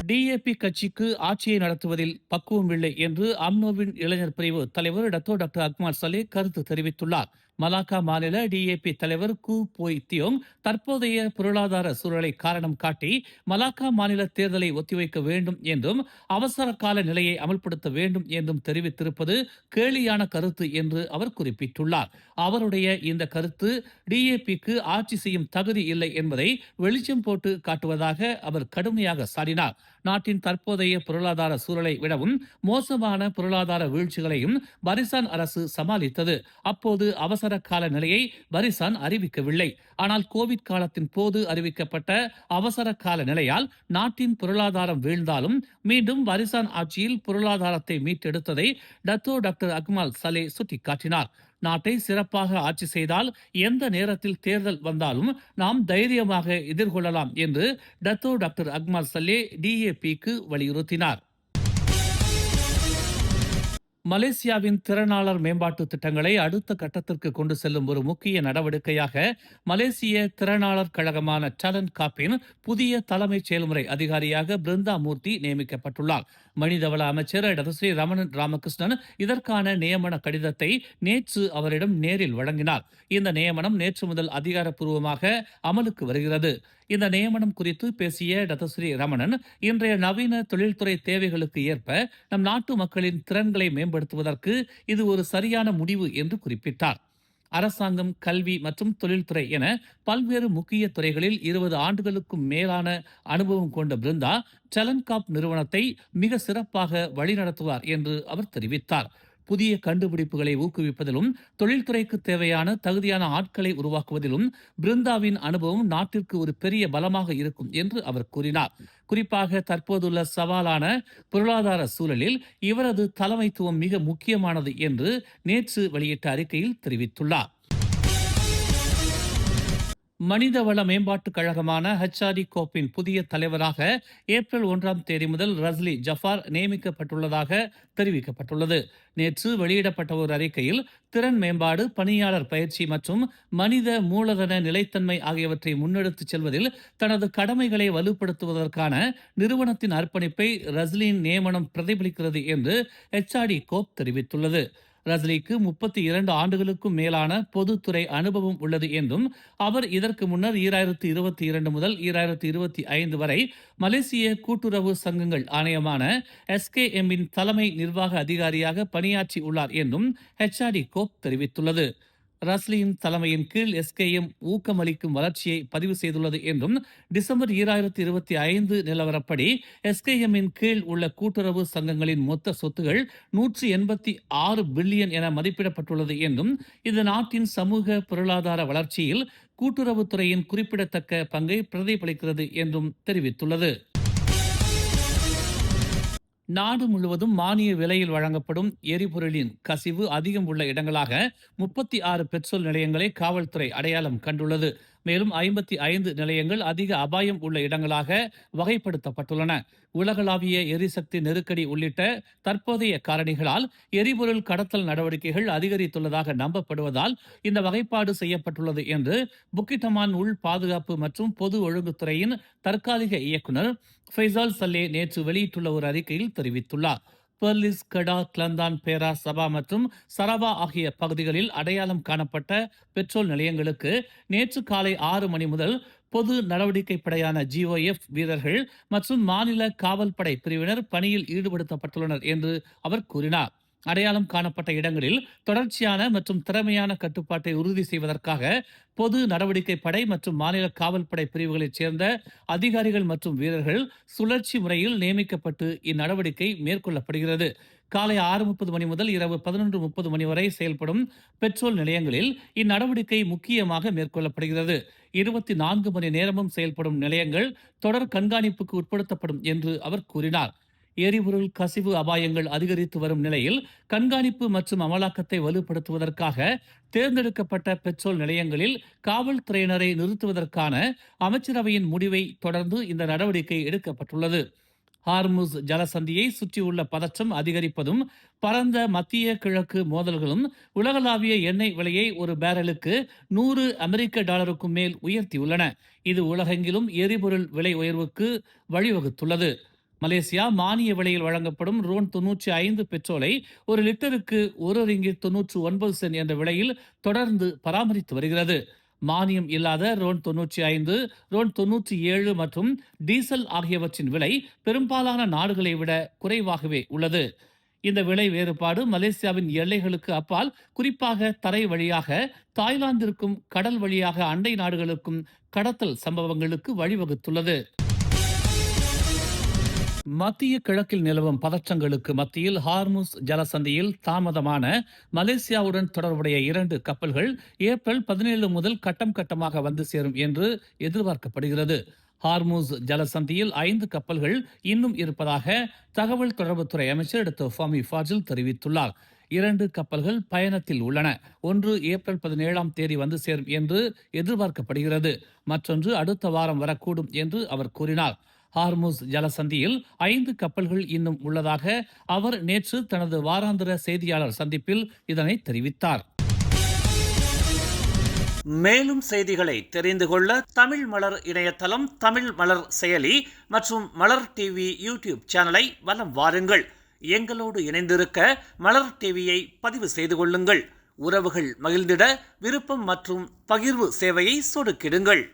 DAP கட்சிக்கு ஆட்சியை நடத்துவதில் பக்குவம் இல்லை என்று அம்னோவின் இளைஞர் பிரிவு தலைவர் டாக்டர் அக்மால் சலே கருத்து தெரிவித்துள்ளார். மலாக்கா மாநில டிஏபி தலைவர் கு போய் தியோங் தற்போதைய பொருளாதார சூழலை காரணம் காட்டி மலாக்கா மாநில தேர்தலை ஒத்திவைக்க வேண்டும் என்றும் அவசர கால நிலையை அமல்படுத்த வேண்டும் என்றும் தெரிவித்திருப்பது கேலியான கருத்து என்று அவர் குறிப்பிட்டுள்ளார். அவருடைய இந்த கருத்து டிஏபிக்கு ஆட்சி செய்யும் தகுதி இல்லை என்பதை வெளிச்சம் போட்டு காட்டுவதாக அவர் கடுமையாக சாடினார். நாட்டின் தற்போதைய பொருளாதார சூழலை விடவும் மோசமான பொருளாதார வீழ்ச்சிகளையும் பரிசான் அரசு சமாளித்தது. அப்போது அவசர கால நிலையை பரிசான் அறிவிக்கவில்லை. ஆனால் கோவிட் காலத்தின் போது அறிவிக்கப்பட்ட அவசர கால நிலையால் நாட்டின் பொருளாதாரம் வீழ்ந்தாலும் மீண்டும் பரிசான் ஆட்சியில் பொருளாதாரத்தை மீட்டெடுத்ததை டாக்டர் அக்மால் சலே சுட்டிக்காட்டினார். நாட்டை சிறப்பாக ஆட்சி செய்தால் எந்த நேரத்தில் தேர்தல் வந்தாலும் நாம் தைரியமாக எதிர்கொள்ளலாம் என்று டாக்டர் அக்மால் சலே டிஏபிக்கு வலியுறுத்தினார். மலேசியாவின் திறனாளர் மேம்பாட்டு திட்டங்களை அடுத்த கட்டத்திற்கு கொண்டு செல்லும் ஒரு முக்கிய நடவடிக்கையாக மலேசிய திறனாளர் கழகமான டேலண்ட் காப்பின் புதிய தலைமைச் செயல்முறை அதிகாரியாக பிருந்தா மூர்த்தி நியமிக்கப்பட்டுள்ளார். மனிதவள அமைச்சர் ஸ்ரீ ரமணன் ராமகிருஷ்ணன் இதற்கான நியமன கடிதத்தை நேற்று அவரிடம் நேரில் வழங்கினார். இந்த நியமனம் நேற்று முதல் அதிகாரப்பூர்வமாக அமலுக்கு வருகிறது. இந்த நியமனம் குறித்து பேசிய ஸ்ரீ ரமணன், இன்றைய நவீன தொழில்துறை தேவைகளுக்கு ஏற்ப நம் நாட்டு மக்களின் திறன்களை மேம்படுத்துவதற்கு இது ஒரு சரியான முடிவு என்று குறிப்பிட்டார். அரசாங்கம், கல்வி மற்றும் தொழில்துறை என பல்வேறு முக்கிய துறைகளில் 20 ஆண்டுகளுக்கும் மேலான அனுபவம் கொண்ட பிருந்தா டேலண்ட் நிறுவனத்தை மிக சிறப்பாக வழிநடத்துவார் என்று அவர் தெரிவித்தார். புதிய கண்டுபிடிப்புகளை ஊக்குவிப்பதிலும் தொழில்துறைக்கு தேவையான தகுதியான ஆட்களை உருவாக்குவதிலும் பிருந்தாவின் அனுபவம் நாட்டிற்கு ஒரு பெரிய பலமாக இருக்கும் என்று அவர் கூறினார். குறிப்பாக தற்போதுள்ள சவாலான பொருளாதார சூழலில் இவரது தலைமைத்துவம் மிக முக்கியமானது என்று நேற்று வெளியிட்ட அறிக்கையில் தெரிவித்துள்ளார். மனிதவள மேம்பாட்டுக் கழகமான ஹச்ஆர்டி கோப்பின் புதிய தலைவராக ஏப்ரல் 1 முதல் ரஸ்லி ஜஃபார் நியமிக்கப்பட்டுள்ளதாக தெரிவிக்கப்பட்டுள்ளது. நேற்று வெளியிடப்பட்ட ஒரு அறிக்கையில் திறன் மேம்பாடு, பணியாளர் பயிற்சி மற்றும் மனித மூலதன நிலைத்தன்மை ஆகியவற்றை முன்னெடுத்துச் செல்வதில் தனது கடமைகளை வலுப்படுத்துவதற்கான நிறுவனத்தின் அர்ப்பணிப்பை ரஸ்லியின் நியமனம் பிரதிபலிக்கிறது என்று ஹெச்ஆர்டி கோப் தெரிவித்துள்ளது. ரஸ்லிக்கு 32 ஆண்டுகளுக்கும் மேலான பொதுத்துறை அனுபவம் உள்ளது என்றும் அவர் இதற்கு முன்னர் 2022 முதல் 2025 வரை மலேசிய கூட்டுறவு சங்கங்கள் ஆணையமான SKMின் தலைமை நிர்வாக அதிகாரியாக பணியாற்றி உள்ளார் என்றும் ஹெச்ஆர்டி கோப் தெரிவித்துள்ளது. ரஸ்லியின் தலைமையின் கீழ் SKM ஊக்கமளிக்கும் வளர்ச்சியை பதிவு செய்துள்ளது என்றும் டிசம்பர் 2025 நிலவரப்படி SKMின் கீழ் உள்ள கூட்டுறவு சங்கங்களின் மொத்த சொத்துகள் 186 பில்லியன் என மதிப்பிடப்பட்டுள்ளது என்றும் இது நாட்டின் சமூக பொருளாதார வளர்ச்சியில் கூட்டுறவுத்துறையின் குறிப்பிடத்தக்க பங்கை பிரதிபலிக்கிறது என்றும் தெரிவித்துள்ளது. நாடு முழுவதும் மானிய விலையில் வழங்கப்படும் எரிபொருளின் கசிவு அதிகம் உள்ள இடங்களாக 36 பெட்ரோல் நிலையங்களை காவல்துறை அடையாளம் கண்டுள்ளது. மேலும் 55 நிலையங்கள் அதிக அபாயம் உள்ள இடங்களாக வகைப்படுத்தப்பட்டுள்ளன. உலகளாவிய எரிசக்தி நெருக்கடி உள்ளிட்ட தற்போதைய காரணிகளால் எரிபொருள் கடத்தல் நடவடிக்கைகள் அதிகரித்துள்ளதாக நம்பப்படுவதால் இந்த வகைப்பாடு செய்யப்பட்டுள்ளது என்று புக்கிட்டமான் உள் பாதுகாப்பு மற்றும் பொது ஒழுங்குத்துறையின் தற்காலிக இயக்குநர் ஃபைசால் சல்லே நேற்று வெளியிட்டுள்ள ஒரு அறிக்கையில் தெரிவித்துள்ளார். பெர்லிஸ், கெடா, கிளந்தான், பேரா, சபா மற்றும் சரவா ஆகிய பகுதிகளில் அடையாளம் காணப்பட்ட பெட்ரோல் நிலையங்களுக்கு நேற்று காலை 6 மணி முதல் பொது நடவடிக்கை படையான GOF வீரர்கள் மற்றும் மாநில காவல்படை பிரிவினர் பணியில் ஈடுபடுத்தப்பட்டுள்ளனர் என்று அவர் கூறினார். அடையாளம் காணப்பட்ட இடங்களில் தொடர்ச்சியான மற்றும் திறமையான கட்டுப்பாட்டை உறுதி செய்வதற்காக பொது நடவடிக்கை படை மற்றும் மாநில காவல்படை பிரிவுகளைச் சேர்ந்த அதிகாரிகள் மற்றும் வீரர்கள் சுழற்சி முறையில் நியமிக்கப்பட்டு இந்நடவடிக்கை மேற்கொள்ளப்படுகிறது. காலை 6:30 மணி முதல் இரவு 11:30 மணி வரை செயல்படும் பெட்ரோல் நிலையங்களில் இந்நடவடிக்கை முக்கியமாக மேற்கொள்ளப்படுகிறது. 24 மணி நேரமும் செயல்படும் நிலையங்கள் தொடர் கண்காணிப்புக்கு உட்படுத்தப்படும் என்று அவர் கூறினார். எரிபொருள் கசிவு அபாயங்கள் அதிகரித்து வரும் நிலையில் கண்காணிப்பு மற்றும் அமலாக்கத்தை வலுப்படுத்துவதற்காக தேர்ந்தெடுக்கப்பட்ட பெட்ரோல் நிலையங்களில் காவல்துறையினரை நிறுத்துவதற்கான அமைச்சரவையின் முடிவை தொடர்ந்து இந்த நடவடிக்கை எடுக்கப்பட்டுள்ளது. ஹார்முஸ் ஜலசந்தியை சுற்றியுள்ள பதற்றம் அதிகரிப்பதும் பரந்த மத்திய கிழக்கு மோதல்களும் உலகளாவிய எண்ணெய் விலையை ஒரு பேரலுக்கு $100 மேல் உயர்த்தியுள்ளன. இது உலகெங்கிலும் எரிபொருள் விலை உயர்வுக்கு வழிவகுத்துள்ளது. மலேசியா மானிய விலையில் வழங்கப்படும் ரோன் 95 பெட்ரோலை ஒரு லிட்டருக்கு 1 ரிங்கிட் 99 சென்ட் என்ற விலையில் தொடர்ந்து பராமரித்து வருகிறது. மானியம் இல்லாத ரோன் 95, ரோன் 97 மற்றும் டீசல் ஆகியவற்றின் விலை பெரும்பாலான நாடுகளை விட குறைவாகவே உள்ளது. இந்த விலை வேறுபாடு மலேசியாவின் எல்லைகளுக்கு அப்பால், குறிப்பாக தரை வழியாக தாய்லாந்திற்கும் கடல் வழியாக அண்டை நாடுகளுக்கும் கடத்தல் சம்பவங்களுக்கு வழிவகுத்துள்ளது. மத்திய கிழக்கில் நிலவும் பதற்றங்களுக்கு மத்தியில் ஹார்முஸ் ஜலசந்தியில் தாமதமான மலேசியாவுடன் தொடர்புடைய 2 கப்பல்கள் ஏப்ரல் 17 முதல் கட்டம் கட்டமாக வந்து சேரும் என்று எதிர்பார்க்கப்படுகிறது. ஹார்முஸ் ஜலசந்தியில் 5 கப்பல்கள் இன்னும் இருப்பதாக தகவல் தொடர்புத்துறை அமைச்சர் டாக்டர் ஃபாமி ஃபாஜில் தெரிவித்துள்ளார். 2 கப்பல்கள் பயணத்தில் உள்ளன. ஒன்று ஏப்ரல் 17ஆம் தேதி வந்து சேரும் என்று எதிர்பார்க்கப்படுகிறது. மற்றொன்று அடுத்த வாரம் வரக்கூடும் என்று அவர் கூறினார். ஹார்முஸ் ஜலசந்தியில் 5 கப்பல்கள் இன்னும் உள்ளதாக அவர் நேற்று தனது வாராந்திர செய்தியாளர் சந்திப்பில் இதனை தெரிவித்தார். மேலும் செய்திகளை தெரிந்து கொள்ள தமிழ் மலர் இணையதளம், தமிழ் மலர் செயலி மற்றும் மலர் டிவி யூடியூப் சேனலை வலம் வாருங்கள். எங்களோடு இணைந்திருக்க மலர் டிவியை பதிவு செய்து கொள்ளுங்கள். உறவுகள் மகிழ்ந்திட விருப்பம் மற்றும் பகிர்வு சேவையை சொடுக்கிடுங்கள்.